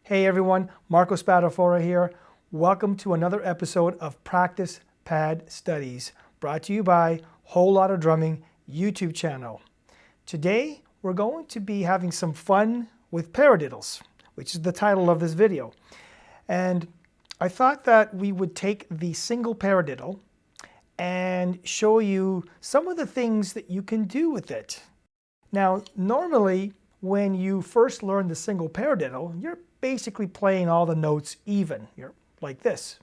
Hey everyone, Marco Spadafora here. Welcome to another episode of Practice Pad Studies, brought to you by Whole Lotta Drumming YouTube channel. Today we're going to be having some fun with paradiddles, which is the title of this video. And I thought that we would take the single paradiddle and show you some of the things that you can do with it. Now, normally when you first learn the single paradiddle, you're basically playing all the notes even. You're like this.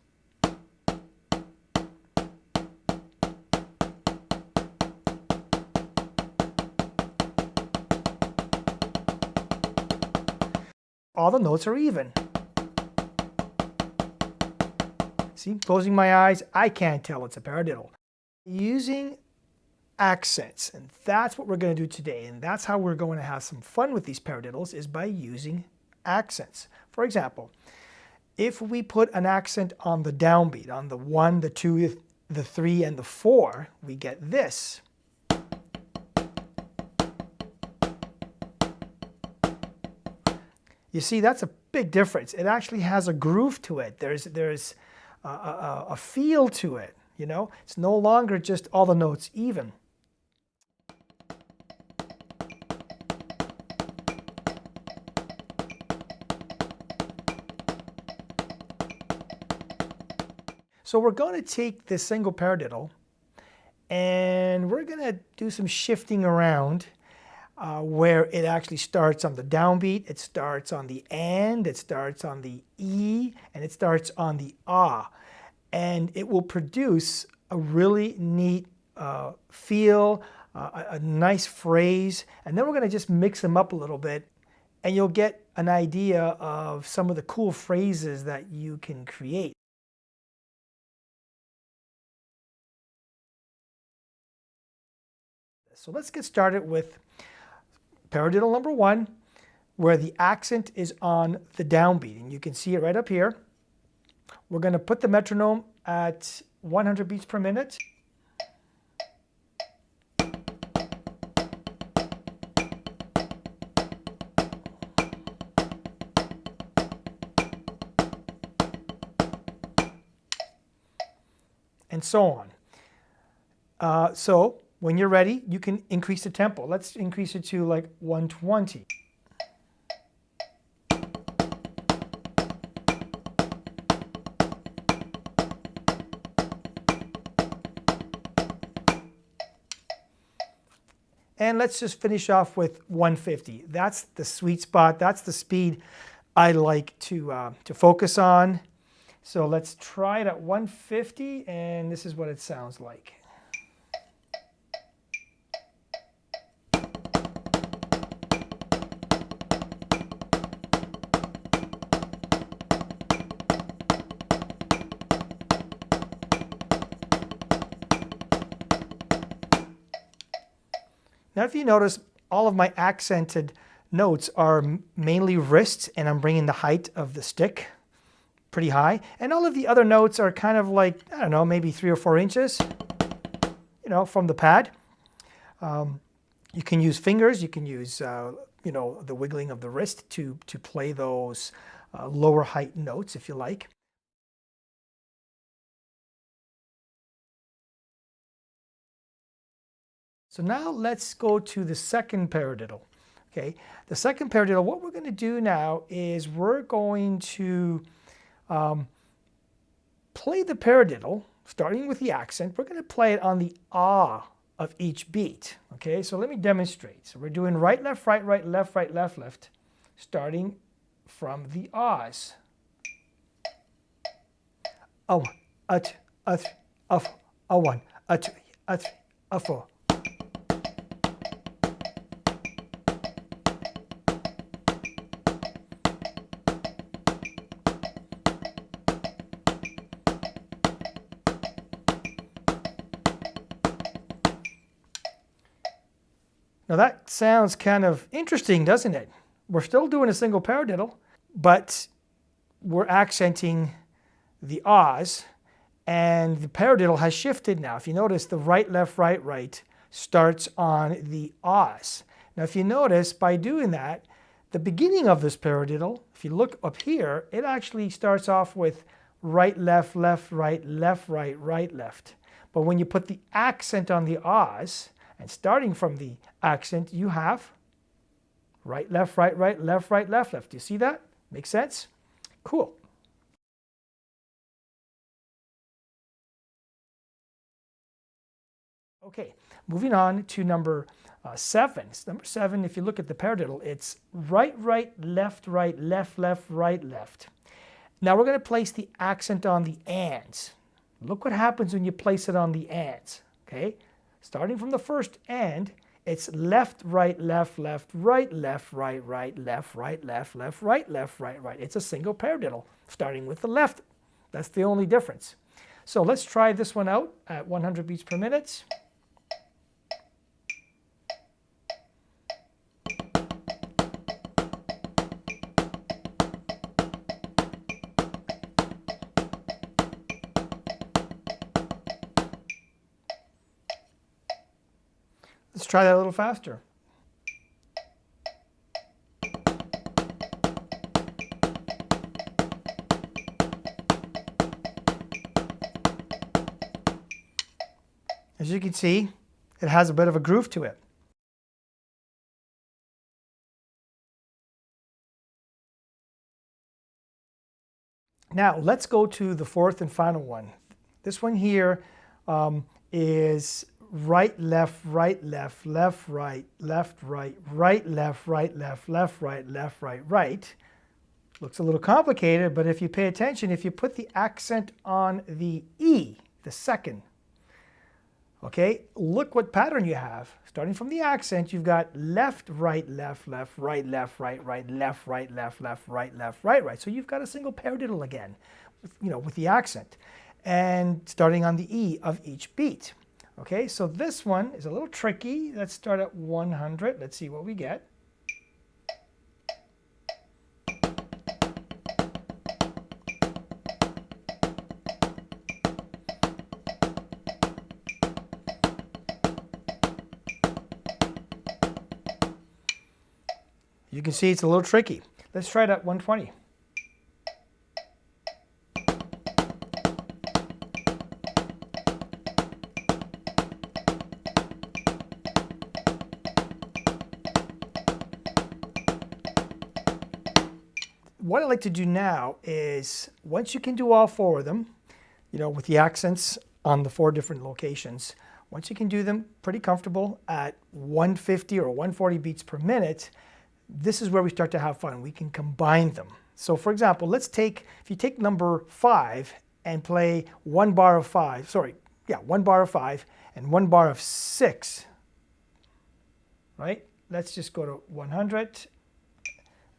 All the notes are even. See, closing my eyes, I can't tell it's a paradiddle. Using accents, and that's what we're going to do today, and that's how we're going to have some fun with these paradiddles, is by using accents. For example, if we put an accent on the downbeat, on the 1, the 2, the 3, and the 4, we get this. You see, that's a big difference. It actually has a groove to it. There's a feel to it, you know? It's no longer just all the notes even. So we're going to take this single paradiddle and we're going to do some shifting around where it actually starts on the downbeat, it starts on the and, it starts on the e, and it starts on the ah. And it will produce a really neat feel, a nice phrase, and then we're going to just mix them up a little bit and you'll get an idea of some of the cool phrases that you can create. So let's get started with paradiddle number 1, where the accent is on the downbeat, and you can see it right up here. We're going to put the metronome at 100 beats per minute. And so on. So when you're ready, you can increase the tempo. Let's increase it to like 120. And let's just finish off with 150. That's the sweet spot. That's the speed I like to focus on. So let's try it at 150, and this is what it sounds like. Now, if you notice, all of my accented notes are mainly wrists, and I'm bringing the height of the stick pretty high. And all of the other notes are kind of like, I don't know, maybe 3 or 4 inches, you know, from the pad. You can use fingers, you can use, you know, the wiggling of the wrist to play those lower height notes if you like. So now let's go to the second paradiddle. Okay, the second paradiddle, what we're going to do now is we're going to play the paradiddle, starting with the accent. We're going to play it on the ah of each beat. Okay, so let me demonstrate. So we're doing right, left, left, left, starting from the ahs. A one, a two, a three, a four, a one, a two, a three, a four. Now that sounds kind of interesting, doesn't it? We're still doing a single paradiddle, but we're accenting the ahs, and the paradiddle has shifted now. If you notice, the right, left starts on the ahs. Now if you notice, by doing that, The beginning of this paradiddle, if you look up here, it actually starts off with right, left, left, right, right, left. But when you put the accent on the ahs, and starting from the accent, you have right, left, right, left, left. Do you see that? Make sense? Cool. Okay, moving on to number 7. Number 7, if you look at the paradiddle, it's right, left, left, right, left. Now we're going to place the accent on the ands. Look what happens when you place it on the ands. Okay, starting from the first and, it's left, right, right, left, right, left, right. It's a single paradiddle, starting with the left. That's the only difference. So let's try this one out at 100 beats per minute. Let's try that a little faster. As you can see, it has a bit of a groove to it. Now let's go to the 4th and final one. This one here is right, left, left, right, right, left, right. Looks a little complicated, but if you pay attention, if you put the accent on the E, the second, okay, look what pattern you have. Starting from the accent, you've got left, right, right, left, right. So you've got a single paradiddle again, with the accent, and starting on the E of each beat. Okay, so this one is a little tricky. Let's start at 100. Let's see what we get. You can see it's a little tricky. Let's try it at 120. What I like to do now is, once you can do all 4 of them, with the accents on the 4 different locations, once you can do them pretty comfortable at 150 or 140 beats per minute, this is where we start to have fun. We can combine them. So for example, if you take number 5 and play 1 bar of 5, 1 bar of 5 and 1 bar of 6, right? Let's just go to 100.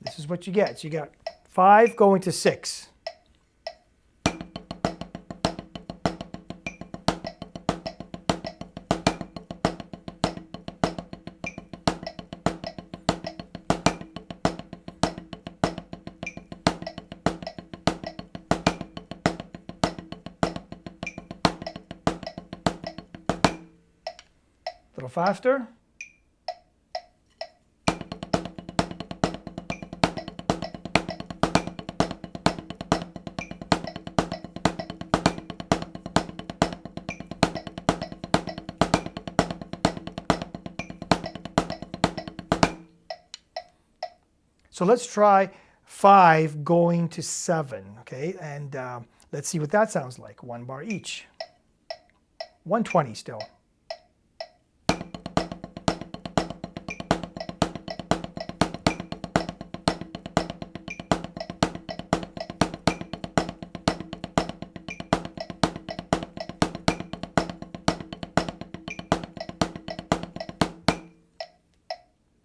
This is what you get. So you got 5 going to 6. A little faster. So let's try 5 going to 7, okay? And let's see what that sounds like. 1 bar each. 120 still.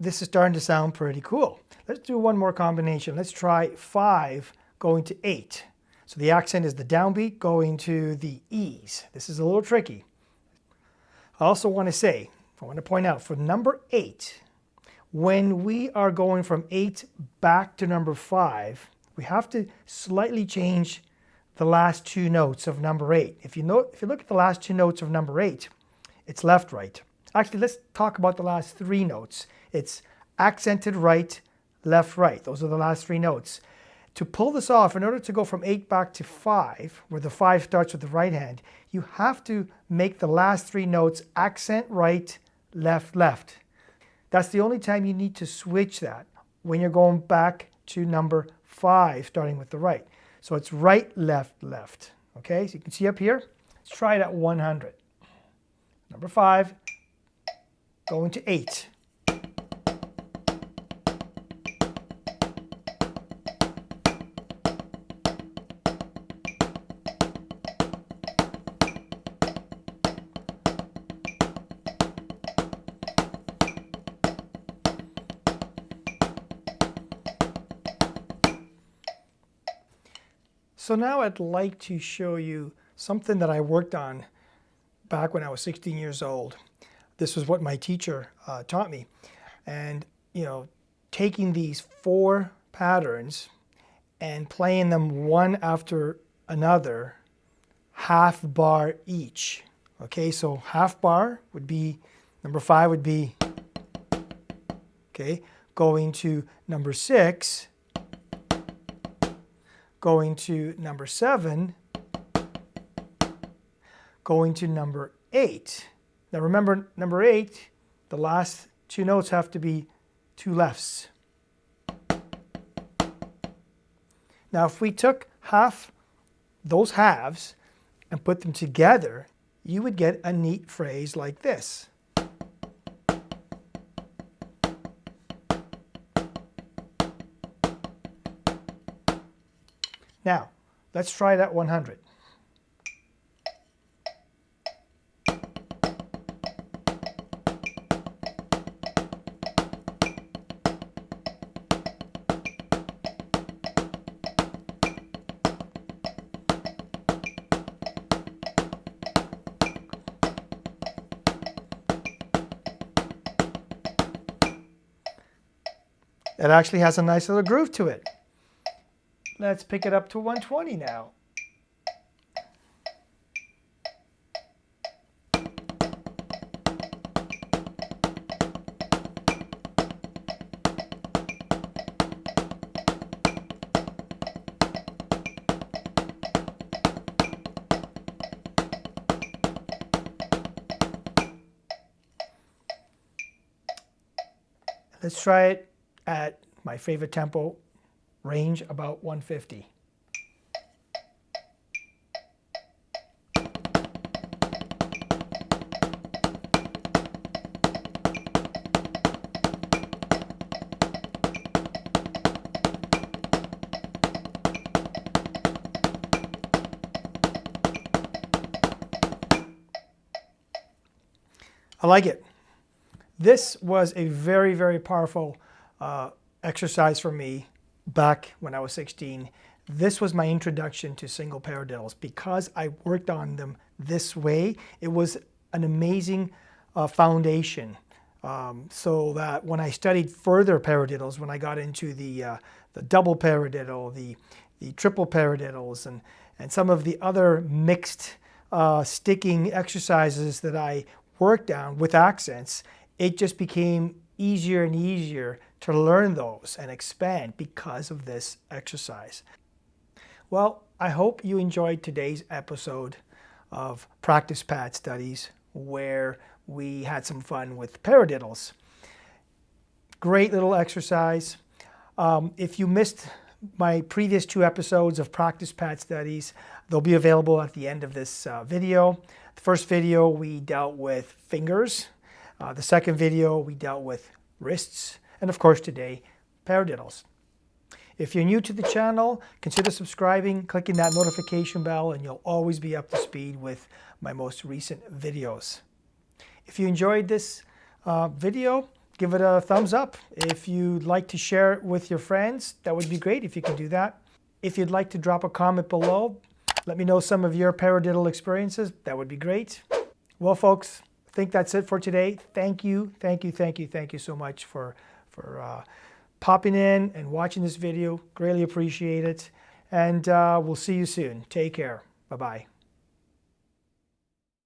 This is starting to sound pretty cool. Let's do one more combination. Let's try 5 going to 8. So the accent is the downbeat going to the E's. This is a little tricky. I also want to point out for number 8, when we are going from 8 back to number 5, we have to slightly change the last 2 notes of number 8. If you look at the last 2 notes of number 8, it's left, right. Actually, let's talk about the last 3 notes. It's accented right, left, right. Those are the last three notes. To pull this off, in order to go from 8 back to 5, where the 5 starts with the right hand, you have to make the last three notes accent right, left, left. That's the only time you need to switch that, when you're going back to number 5, starting with the right. So it's right, left, left. Okay, so you can see up here. Let's try it at 100. Number 5, going to 8. So now I'd like to show you something that I worked on back when I was 16 years old. This was what my teacher taught me. And, you know, taking these 4 patterns and playing them one after another, half bar each. Okay, so half bar would be, number 5 would be, okay, going to number 6, going to number 7, going to number 8. Now remember, number 8, the last 2 notes have to be 2 lefts. Now if we took those halves and put them together, you would get a neat phrase like this. Now, let's try that 100. It actually has a nice little groove to it. Let's pick it up to 120 now. Let's try it at my favorite tempo range, about 150. I like it. This was a very, very powerful exercise for me back when I was 16. This was my introduction to single paradiddles. Because I worked on them this way, it was an amazing foundation. So that when I studied further paradiddles, when I got into the double paradiddle, the triple paradiddles, and some of the other mixed sticking exercises that I worked on with accents, it just became easier and easier to learn those and expand because of this exercise. Well, I hope you enjoyed today's episode of Practice Pad Studies, where we had some fun with paradiddles. Great little exercise. If you missed my previous 2 episodes of Practice Pad Studies, they'll be available at the end of this video. The first video we dealt with fingers. The second video we dealt with wrists. And of course today, paradiddles. If you're new to the channel, consider subscribing, clicking that notification bell, and you'll always be up to speed with my most recent videos. If you enjoyed this video, give it a thumbs up. If you'd like to share it with your friends, that would be great if you could do that. If you'd like to drop a comment below, let me know some of your paradiddle experiences. That would be great. Well, folks, I think that's it for today. Thank you so much for popping in and watching this video. Greatly appreciate it. And we'll see you soon. Take care. Bye-bye.